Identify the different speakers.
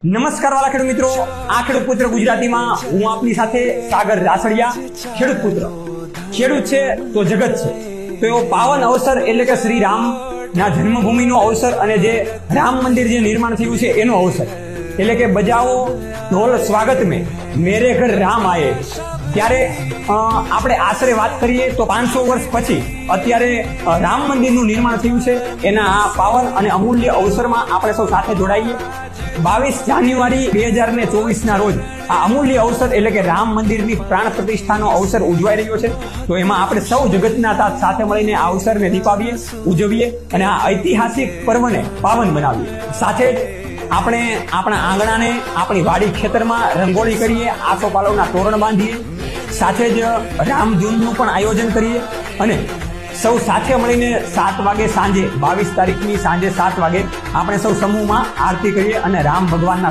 Speaker 1: નમસ્કાર વાલા ખેડૂત મિત્રો, આ ખેડૂત પુત્ર ગુજરાતીમાં હું આપની સાથે સાગર રાસડિયા. ખેડૂત પુત્ર, ખેડૂત છે તો જગત છે. તો એવો પાવન અવસર એટલે કે શ્રી રામ ના જન્મભૂમિનો અવસર અને જે રામ મંદિર જે નિર્માણ થયું છે એનો અવસર એટલે કે બજાવો ઢોલ સ્વાગત મેં મેરે ઘર રામ આયે. ત્યારે આપણે આશરે વાત કરીએ તો 500 વર્ષ પછી અત્યારે રામ મંદિરનું નિર્માણ થયું છે. એના આ પાવન અને અમૂલ્ય અવસરમાં આપણે સૌ સાથે જોડાઈએ. 22 જાન્યુઆરી 2024 ના રોજ આ અમૂલ્ય અવસર એટલે કે રામ મંદિરની પ્રાણ પ્રતિષ્ઠાનો અવસર ઉજવાઈ રહ્યો છે. તો એમાં આપણે સૌ જગતના તાત સાથે મળીને આ અવસરને દીપાવીએ, ઉજવીએ અને આ ઐતિહાસિક પર્વને પાવન બનાવીએ. સાથે જ આપણે આપણા આંગણાને, આપણી વાડી ખેતરમાં રંગોળી કરીએ, આસોપાલવના તોરણ બાંધીએ, સાથે જ રામધૂનનું પણ આયોજન કરીએ અને સૌ સાથે મળીને 7 વાગે સાંજે 22 તારીખની સાંજે 7 વાગે આપણે સૌ સમૂહમાં આરતી કરીએ અને રામ ભગવાનના